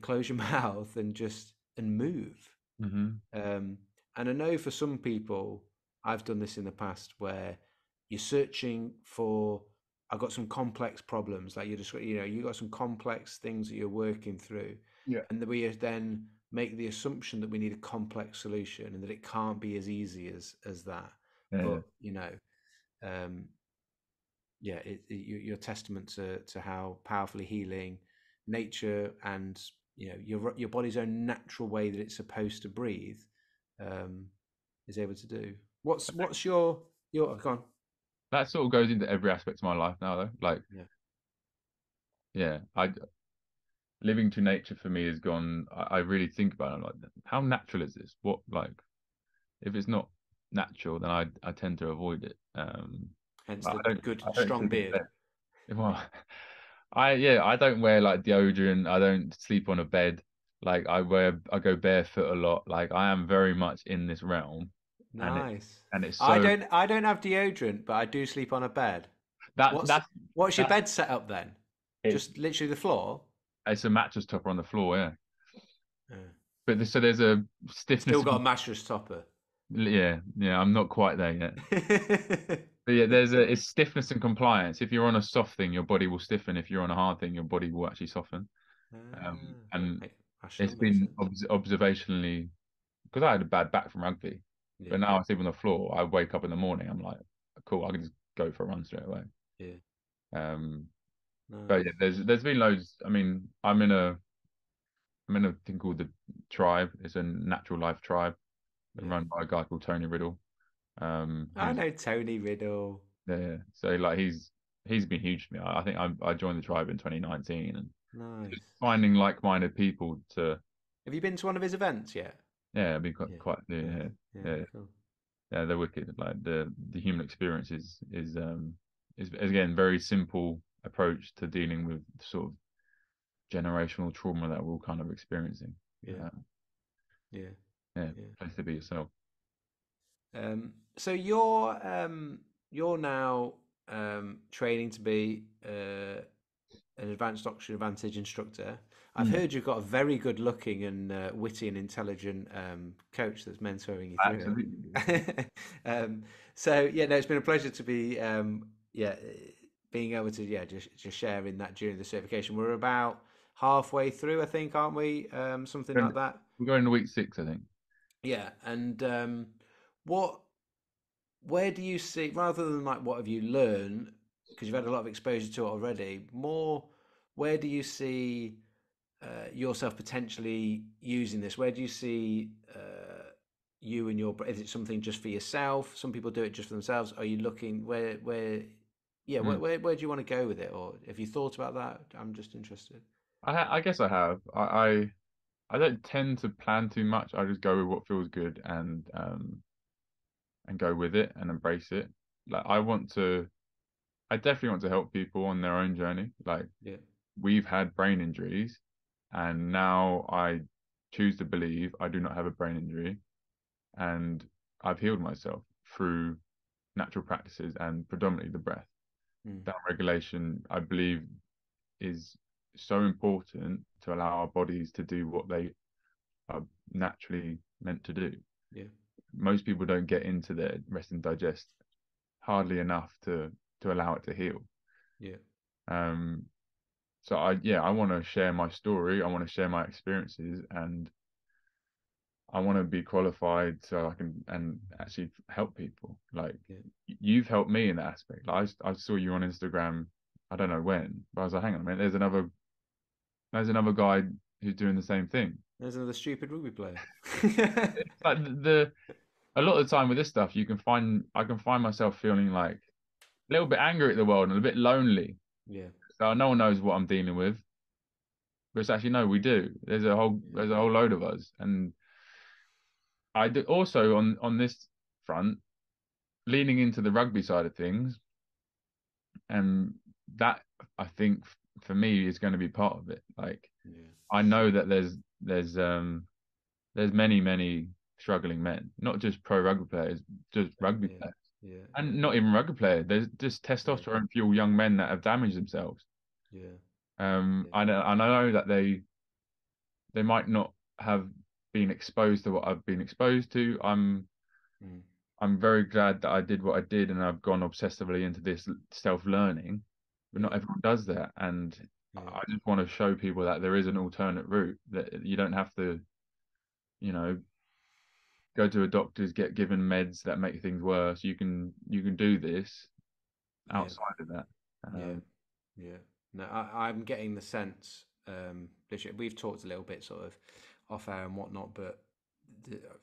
close your mouth and just and move. Hmm. And I know for some people, I've done this in the past where you're searching for, I've got some complex problems, like you just, you got some complex things that you're working through, Yeah. and that we then make the assumption that we need a complex solution and that it can't be as easy as that. Yeah. But um, yeah, you're testament to how powerfully healing nature and your body's own natural way that it's supposed to breathe um, is able to do. What's your go on. That sort of goes into every aspect of my life now, though. Like, Yeah, yeah, I living to nature for me has gone. I really think about it. I'm like, how natural is this? What like if it's not natural, then I tend to avoid it. hence But the good I don't strong sleep in beard. bed. Well, I don't wear like deodorant. I don't sleep on a bed. Like I go barefoot a lot. Like I am very much in this realm, and Nice. it's I so don't I don't have deodorant, but I do sleep on a bed. that's What's that's what's your that's bed set up then? it's Just literally the floor? it's a mattress topper on the floor, yeah. Yeah. But so there's a Still stiffness. got a mattress topper. Yeah, yeah. I'm not quite there yet. But yeah, it's stiffness and compliance. If you're on a soft thing, your body will stiffen. If you're on a hard thing, your body will actually soften. And Rational it's makes been sense. observationally because I had a bad back from rugby, Yeah, but now I sleep on the floor. I wake up in the morning. I'm like, cool. I can just go for a run straight away. yeah. Um, but yeah, Nice. there's been loads. I mean, I'm in a thing called the Tribe. It's a natural life tribe Yeah. run by a guy called Tony Riddle. I Who's know Tony Riddle. yeah. So like he's been huge to me. I think I joined the tribe in 2019 and just Nice. finding like-minded people to Have you been to one of his events yet? yeah, be quite Yeah. quite Nice. yeah, Yeah, yeah, cool. yeah, they're wicked. Like the human experience is again very simple approach to dealing with sort of generational trauma that we're all kind of experiencing. Yeah. Uh, Yeah. yeah, Yeah. place to be yourself. So you're now training to be an advanced oxygen advantage instructor. I've Yeah, heard you've got a very good looking and witty and intelligent coach that's mentoring you through absolutely. it. So yeah, no, it's been a pleasure to be being able to just share in that during the certification. We're about halfway through, I think, aren't we? Something like that. We're going to week 6, I think. Yeah, and what where do you see, rather than like what have you learned, because you've had a lot of exposure to it already, more where do you see yourself potentially using this? Where do you see you and your, is it something just for yourself? Some people do it just for themselves. Are you looking yeah, Mm. where do you want to go with it? Or have you thought about that? I'm just interested. I guess I have. I don't tend to plan too much. I just go with what feels good and go with it and embrace it. Like I definitely want to help people on their own journey. Like Yeah, we've had brain injuries and now I choose to believe I do not have a brain injury and I've healed myself through natural practices and predominantly the breath. mm, That regulation, I believe, is so important to allow our bodies to do what they are naturally meant to do. yeah, Most people don't get into their rest and digest hardly enough to allow it to heal. yeah, Um, so I want to share my story. I want to share my experiences, and I want to be qualified so I can and actually help people. Like yeah. you've helped me in that aspect. Like I saw you on Instagram. I don't know when, but I was like, hang on a minute. There's another guy who's doing the same thing. There's another stupid rugby player. It's like a lot of the time with this stuff, I can find myself feeling like a little bit angry at the world and a bit lonely. Yeah, So no one knows what I'm dealing with. But it's actually no, we do. yeah, There's a whole load of us. And I do also on this front, leaning into the rugby side of things, and that I think for me is going to be part of it. Like yeah, I know that there's many struggling men, not just pro rugby players, just rugby yeah, players. yeah, And yeah, not even rugby players. There's just yeah, testosterone fueled young men that have damaged themselves. yeah, I know that they might not have been exposed to what I've been exposed to. Mm. I'm very glad that I did what I did and I've gone obsessively into this self-learning, but Yeah, not everyone does that. And yeah, I just want to show people that there is an alternate route, that you don't have to, you know, go to a doctor's, get given meds that make things worse. You can do this yeah, outside of that. yeah, Um, yeah. No, I'm getting the sense. Literally, we've talked a little bit sort of off air and whatnot, but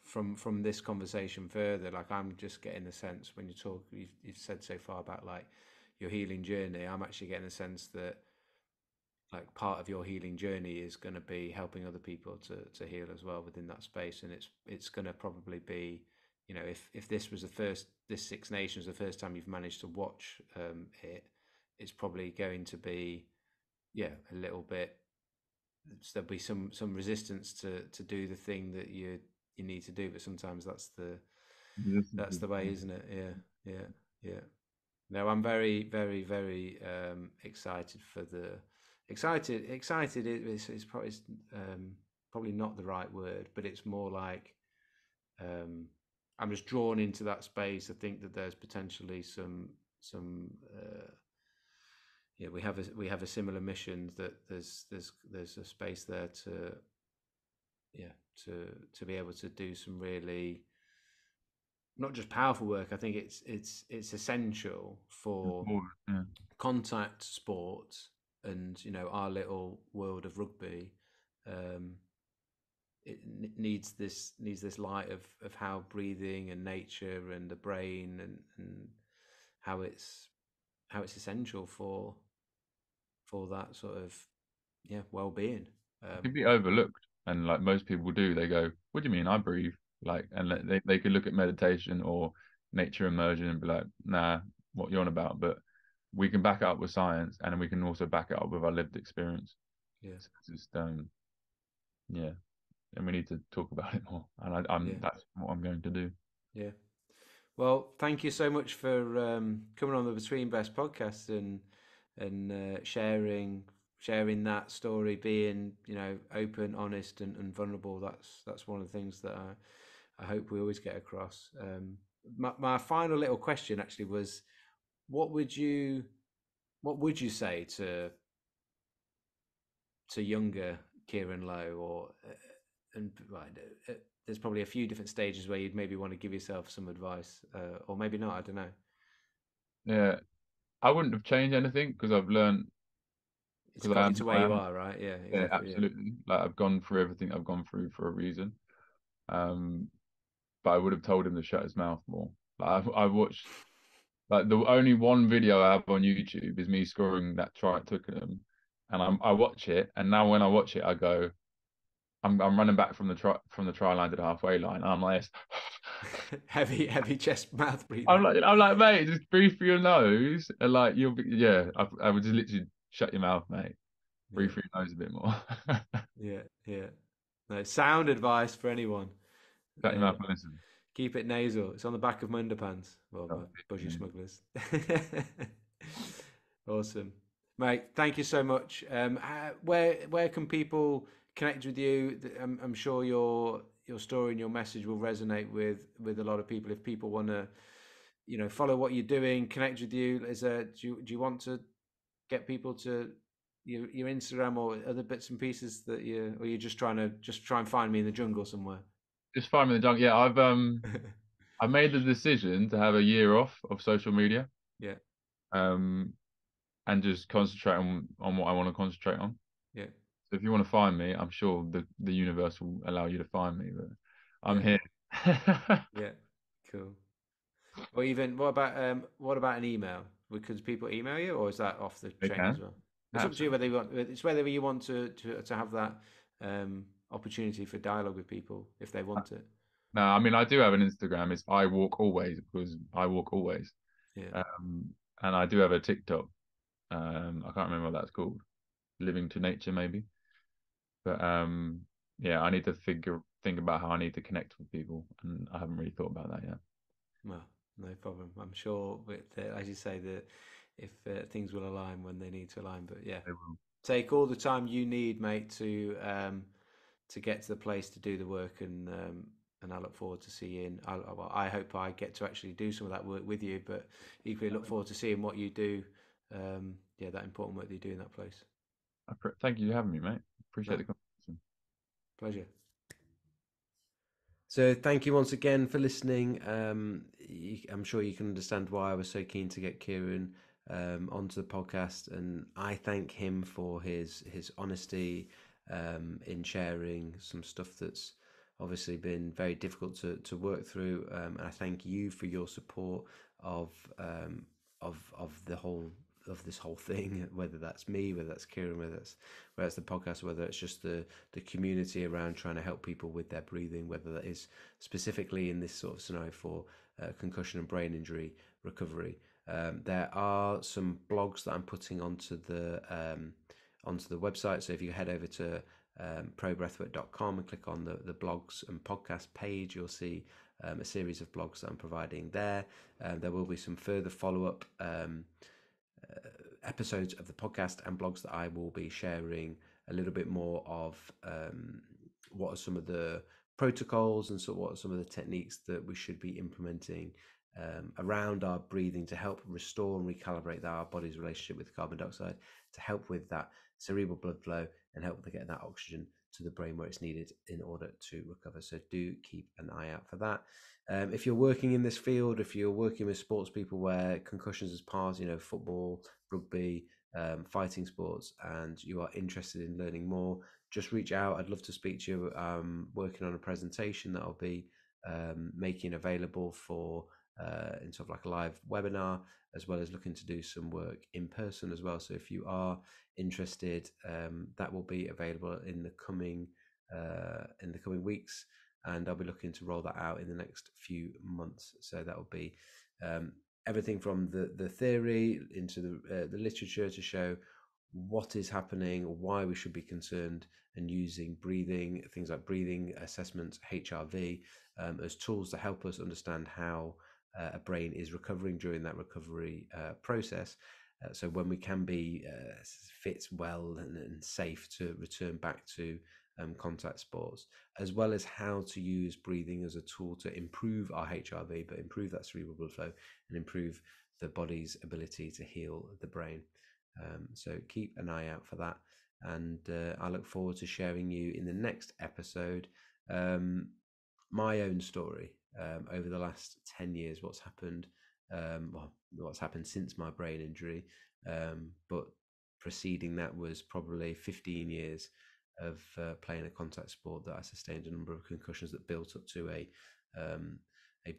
from this conversation further, like I'm just getting the sense when you talk, you've said so far about like your healing journey. I'm actually getting the sense that like part of your healing journey is going to be helping other people to heal as well within that space, and it's going to probably be, you know, if this was the first, this Six Nations the first time you've managed to watch it, it's probably going to be, yeah, a little bit, there'll be some resistance to do the thing that you need to do, but sometimes resistance that's is the way, isn't it? Yeah, yeah, yeah. No, I'm very, very, very excited for the excited. Excited is probably probably not the right word, but it's more like um, I'm just drawn into that space. I think that there's potentially some yeah, we have a similar mission, that there's a space there to, yeah, to be able to do some really not just powerful work. I think it's essential for important. Yeah. contact sports, and you know our little world of rugby. um, it needs this light of how breathing and nature and the brain and how it's essential for that sort of, yeah, well-being. It can be overlooked, and like most people do, they go, "What do you mean? I breathe." Like, and Yeah, they could look at meditation or nature immersion and be like, "Nah, what you on about?" But we can back it up with science, and we can also back it up with our lived experience. yeah, So it's just yeah, and we need to talk about it more. And I'm yeah, that's what I'm going to do. yeah. Well, thank you so much for coming on the Between Best podcast and sharing that story, being, you know, open, honest, and vulnerable. That's one of the things that I hope we always get across. My final little question actually was, what would you what would you say to younger Kieran Low, or and right, there's probably a few different stages where you'd maybe want to give yourself some advice, or maybe not. I don't know. Yeah, I wouldn't have changed anything because I've learned It's because I got you am to who where I you am. are, right? Yeah, Yeah, exactly. Yeah, absolutely. Like I've gone through everything I've gone through for a reason. Um, but I would have told him to shut his mouth more. Like I watched like the only one video I have on YouTube is me scoring that try at Twickenham, and I watch it, and now when I watch it, I go, I'm running back from the try line to the halfway line, and I'm like, heavy chest, mouth breathing. I'm like, mate, just breathe through your nose, and like you'll be, yeah, I would just literally shut your mouth, mate, breathe Yeah, through your nose a bit more, yeah, yeah. No, sound advice for anyone. shut your Uh, mouth and listen. Keep it nasal. It's on the back of my underpants. Well, my budgie Yeah. smugglers. Awesome, mate. Thank you so much. Where can people connect with you? I'm sure your story and your message will resonate with a lot of people. If people want to, you know, follow what you're doing, connect with you, do you want to get people to your Instagram or other bits and pieces that you, or you're just trying to just try and find me in the jungle somewhere? Just find me in the junk. Yeah, I made the decision to have a year off of social media. Yeah, Um, and just concentrate on what I want to concentrate on. yeah, So if you want to find me, I'm sure the universe will allow you to find me, but I'm yeah, here. yeah. Cool. Or even what about an email? Could people email you, or is that off the They chain as can. well? It's up to you Absolutely. whether you want. It's whether you want to have that opportunity for dialogue with people if they want it. No, I mean I do have an Instagram. It's I walk always because I walk always. Yeah. Um, and I do have a TikTok. I can't remember what that's called. Living to nature maybe. But yeah, I need to think about how I need to connect with people, and I haven't really thought about that yet. Well, no problem. I'm sure with as you say, that if things will align when they need to align. But yeah, I will. take all the time you need, mate, to get to the place to do the work, and I look forward to seeing. I hope I get to actually do some of that work with you, but equally look forward to seeing what you do. Yeah, that important work that you do in that place. Thank you for having me, mate. Appreciate No, the conversation. pleasure. So thank you once again for listening. I'm sure you can understand why I was so keen to get Kieran onto the podcast, and I thank him for his honesty in sharing some stuff that's obviously been very difficult to work through. And I thank you for your support of the whole of this whole thing, whether that's me, whether that's Kieran, whether it's the podcast, whether it's just the community around trying to help people with their breathing, whether that is specifically in this sort of scenario for concussion and brain injury recovery. There are some blogs that I'm putting onto the website. So if you head over to probreathwork.com and click on the blogs and podcast page, you'll see a series of blogs that I'm providing there. There will be some further follow-up episodes of the podcast and blogs that I will be sharing a little bit more of what are some of the protocols and what are some of the techniques that we should be implementing around our breathing to help restore and recalibrate our body's relationship with carbon dioxide, to help with that cerebral blood flow and help to get that oxygen to the brain where it's needed in order to recover. So do keep an eye out for that. If you're working in this field, if you're working with sports people where concussions is part, football, rugby, fighting sports, and you are interested in learning more, just reach out. I'd love to speak to you. I'm working on a presentation that I'll be making available for in sort of like a live webinar, as well as looking to do some work in person as well. So if you are interested, that will be available in the coming weeks, and I'll be looking to roll that out in the next few months. So that will be everything from the theory into the literature to show what is happening, why we should be concerned, and using breathing, things like breathing assessments, HRV, as tools to help us understand how a brain is recovering during that recovery process. So when we can be fit, well, and safe to return back to contact sports, as well as how to use breathing as a tool to improve our HRV, but improve that cerebral blood flow and improve the body's ability to heal the brain. So keep an eye out for that. And I look forward to sharing you in the next episode my own story over the last 10 years, what's happened, what's happened since my brain injury. But preceding that was probably 15 years of playing a contact sport that I sustained a number of concussions that built up to a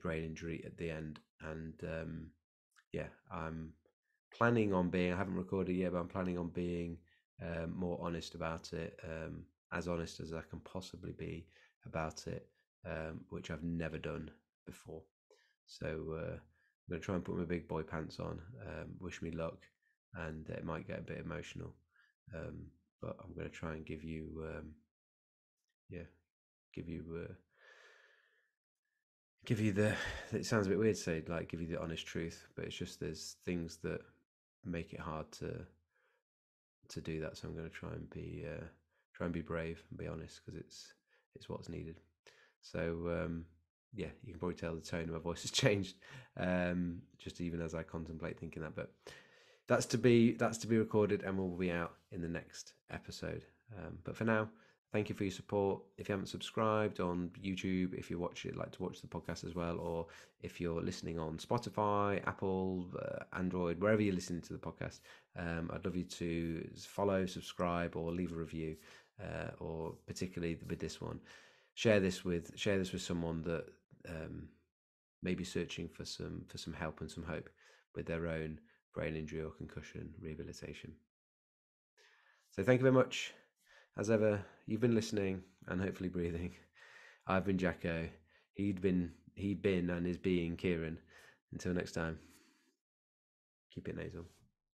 brain injury at the end. And yeah, I'm planning on being, I haven't recorded yet, but I'm planning on being more honest about it, as honest as I can possibly be about it, which I've never done before. So I'm going to try and put my big boy pants on, wish me luck, and it might get a bit emotional, but I'm going to try and give you the, it sounds a bit weird to say, like, give you the honest truth, but it's just there's things that make it hard to do that. So I'm going to try and be brave and be honest, because it's what's needed. So yeah, you can probably tell the tone of my voice has changed, just even as I contemplate thinking that. But that's to be recorded and will be out in the next episode. But for now, thank you for your support. If you haven't subscribed on YouTube, if you like to watch the podcast as well, or if you're listening on Spotify, Apple, Android, wherever you're listening to the podcast, I'd love you to follow, subscribe, or leave a review, or particularly with this one, share this with someone that may be searching for some help and some hope with their own brain injury or concussion rehabilitation. So thank you very much. As ever, you've been listening and hopefully breathing. I've been Jacko. He'd been and is being Kieran. Until next time, keep it nasal.